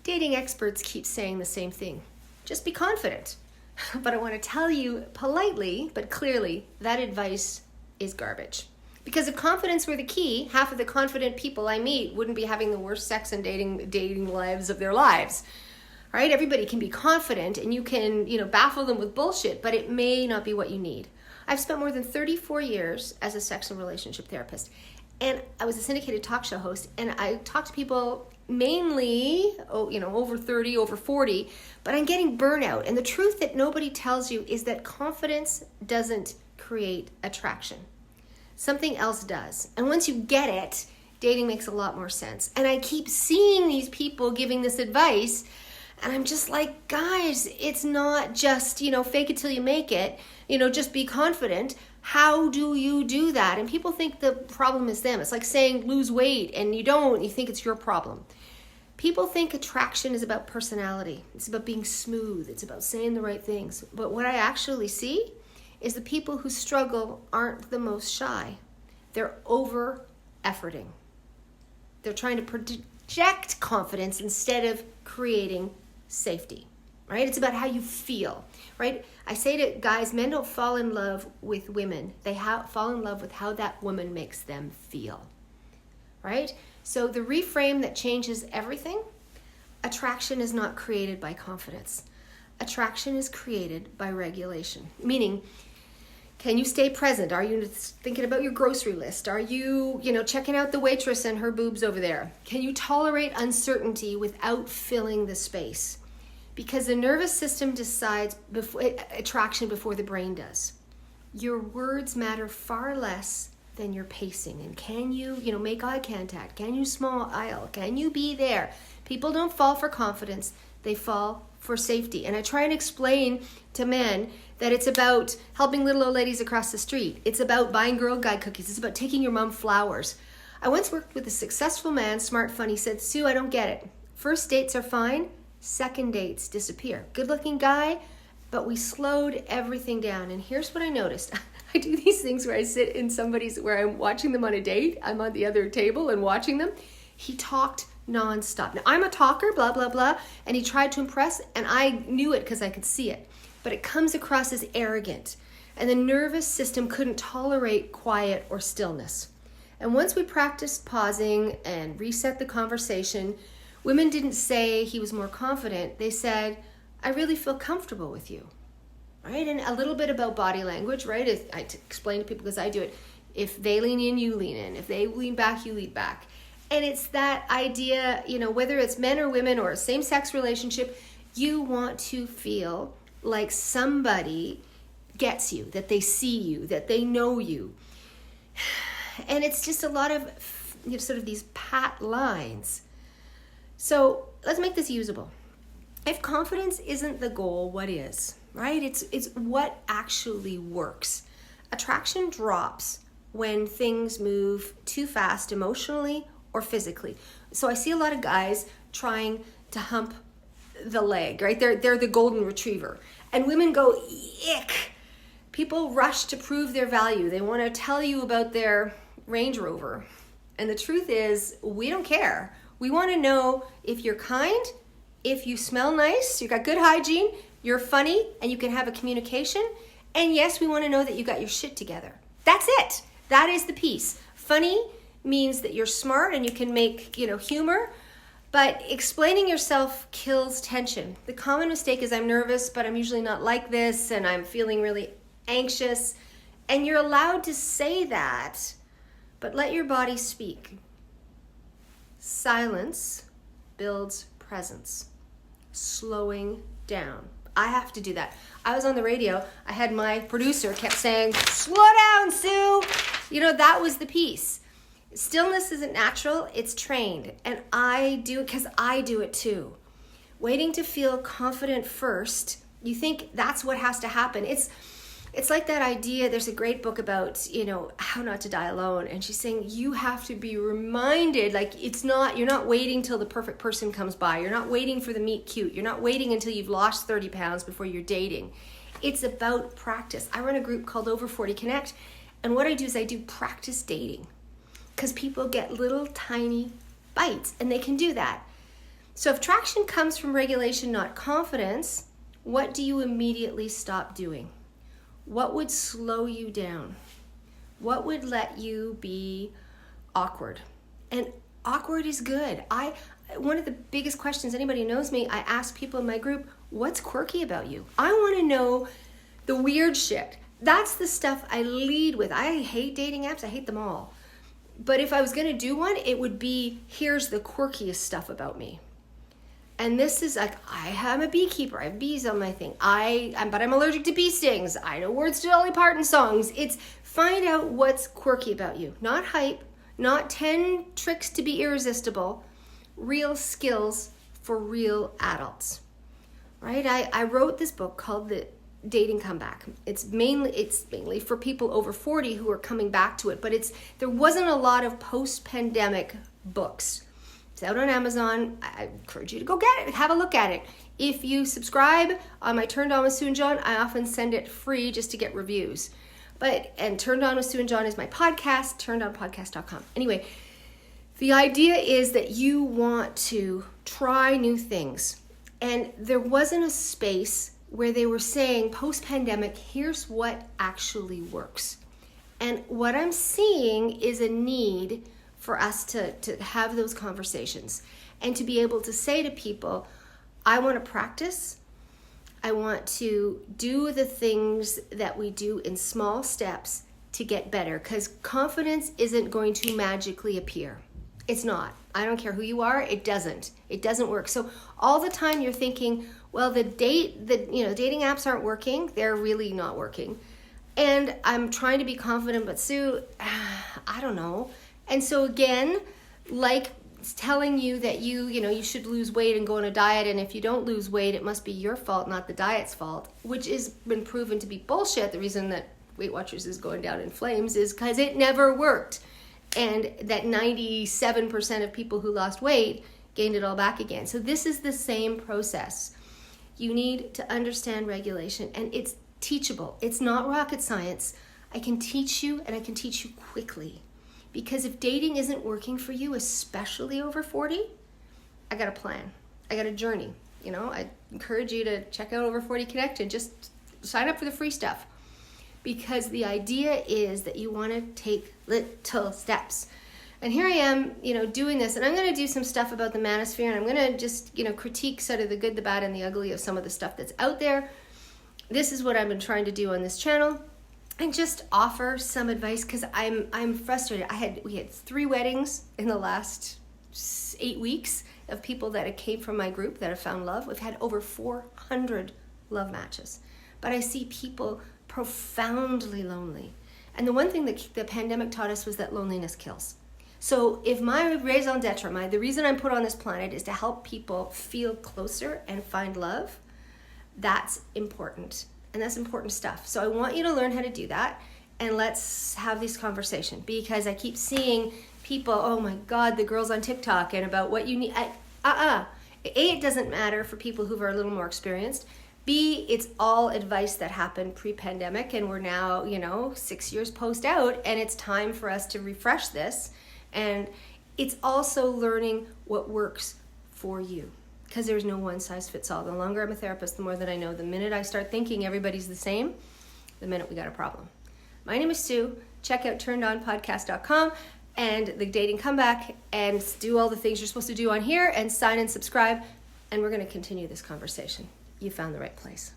Dating experts keep saying the same thing. Just be confident. But I want to tell you politely, but clearly, that advice is garbage. Because if confidence were the key, half of the confident people I meet wouldn't be having the worst sex and dating lives of their lives. Right? Everybody can be confident and you can, baffle them with bullshit, but it may not be what you need. I've spent more than 34 years as a sex and relationship therapist. And I was a syndicated talk show host, and I talked to people mainly, over 30, over 40, but I'm getting burnout. And the truth that nobody tells you is that confidence doesn't create attraction. Something else does. And once you get it, dating makes a lot more sense. And I keep seeing these people giving this advice, and I'm just like, guys, it's not just, fake it till you make it, just be confident. How do you do that? And people think the problem is them. It's like saying lose weight and you don't, you think it's your problem. People think attraction is about personality. It's about being smooth. It's about saying the right things. But what I actually see is the people who struggle aren't the most shy. They're over-efforting. They're trying to project confidence instead of creating safety, right? It's about how you feel, right? I say to guys, men don't fall in love with women. They fall in love with how that woman makes them feel, right? So the reframe that changes everything, attraction is not created by confidence. Attraction is created by regulation, meaning, can you stay present? Are you thinking about your grocery list? Are you, checking out the waitress and her boobs over there? Can you tolerate uncertainty without filling the space? Because the nervous system decides attraction before the brain does. Your words matter far less than your pacing. And can you, make eye contact? Can you smile? Can you be there? People don't fall for confidence. They fall for safety. And I try and explain to men that it's about helping little old ladies across the street. It's about buying Girl Guide cookies. It's about taking your mom flowers. I once worked with a successful man, smart, funny, said, Sue, I don't get it. First dates are fine. Second dates disappear. Good looking guy, but we slowed everything down. And here's what I noticed. I do these things where I sit in where I'm watching them on a date. I'm on the other table and watching them. He talked nonstop. Now, I'm a talker, blah, blah, blah. And he tried to impress, and I knew it because I could see it. But it comes across as arrogant. And the nervous system couldn't tolerate quiet or stillness. And once we practiced pausing and reset the conversation, women didn't say he was more confident. They said, I really feel comfortable with you, right? And a little bit about body language, right? I explain to people because I do it. If they lean in, you lean in. If they lean back, you lean back. And it's that idea, whether it's men or women or a same-sex relationship, you want to feel like somebody gets you, that they see you, that they know you. And it's just a lot of sort of these pat lines. So let's make this usable. If confidence isn't the goal, what is, right? It's what actually works. Attraction drops when things move too fast emotionally or physically. So I see a lot of guys trying to hump the leg, right? They're the golden retriever. And women go, ick. People rush to prove their value. They want to tell you about their Range Rover. And the truth is, we don't care. We want to know if you're kind, if you smell nice, you got good hygiene, you're funny, and you can have a communication. And yes, we want to know that you got your shit together. That's it. That is the piece. Funny means that you're smart and you can make, humor. But explaining yourself kills tension. The common mistake is I'm nervous, but I'm usually not like this, and I'm feeling really anxious. And you're allowed to say that, but let your body speak. Silence builds presence. Slowing down. I have to do that. I was on the radio. I had my producer kept saying, slow down, Sue. That was the piece. Stillness isn't natural, it's trained. And I do it because I do it too. Waiting to feel confident first, you think that's what has to happen. It's like that idea, there's a great book about, how not to die alone. And she's saying you have to be reminded, you're not waiting till the perfect person comes by. You're not waiting for the meet cute. You're not waiting until you've lost 30 pounds before you're dating. It's about practice. I run a group called Over 40 Connect. And what I do is I do practice dating. Because people get little tiny bites, and they can do that. So if traction comes from regulation, not confidence, what do you immediately stop doing? What would slow you down? What would let you be awkward? And awkward is good. One of the biggest questions, anybody who knows me, I ask people in my group, what's quirky about you? I want to know the weird shit. That's the stuff I lead with. I hate dating apps. I hate them all. But if I was going to do one, it would be, here's the quirkiest stuff about me. And this is like, I am a beekeeper. I have bees on my thing. But I'm allergic to bee stings. I know words to Dolly Parton songs. It's find out what's quirky about you. Not hype, not 10 tricks to be irresistible. Real skills for real adults, right? I wrote this book called The Dating Comeback. It's mainly for people over 40 who are coming back to it, but there wasn't a lot of post-pandemic books. It's out on Amazon. I encourage you to go get it, have a look at it. If you subscribe on my Turned On with Sue and John, I often send it free just to get reviews. And Turned On with Sue and John is my podcast, turnedonpodcast.com. Anyway, the idea is that you want to try new things. And there wasn't a space where they were saying, post-pandemic, here's what actually works. And what I'm seeing is a need for us to have those conversations and to be able to say to people, I want to practice. I want to do the things that we do in small steps to get better, because confidence isn't going to magically appear. It's not. I don't care who you are. It doesn't work. So all the time you're thinking, well, the dating apps aren't working. They're really not working. And I'm trying to be confident, but Sue, I don't know. And so again, like telling you that you should lose weight and go on a diet, and if you don't lose weight, it must be your fault, not the diet's fault, which has been proven to be bullshit. The reason that Weight Watchers is going down in flames is because it never worked. And that 97% of people who lost weight gained it all back again. So this is the same process. You need to understand regulation, and it's teachable. It's not rocket science. I can teach you, and I can teach you quickly. Because if dating isn't working for you, especially over 40, I got a plan. I got a journey. I encourage you to check out Over 40 Connected. Just sign up for the free stuff. Because the idea is that you want to take little steps. And here I am, doing this, and I'm going to do some stuff about the manosphere, and I'm going to just, critique sort of the good, the bad, and the ugly of some of the stuff that's out there. This is what I've been trying to do on this channel, and just offer some advice, because I'm frustrated. We had 3 weddings in the last 8 weeks of people that came from my group that have found love. We've had over 400 love matches, but I see people profoundly lonely. And the one thing that the pandemic taught us was that loneliness kills. So if my raison d'etre, the reason I'm put on this planet is to help people feel closer and find love, that's important. And that's important stuff. So I want you to learn how to do that, and let's have this conversation, because I keep seeing people, oh my God, the girls on TikTok and about what you need. A, it doesn't matter for people who are a little more experienced. B, it's all advice that happened pre-pandemic, and we're now, 6 years post out, and it's time for us to refresh this. And it's also learning what works for you, because there's no one size fits all. The longer I'm a therapist, the more that I know. The minute I start thinking everybody's the same, the minute we got a problem. My name is Sue. Check out turnedonpodcast.com and The Dating Comeback, and do all the things you're supposed to do on here, and sign and subscribe, and we're going to continue this conversation. You found the right place.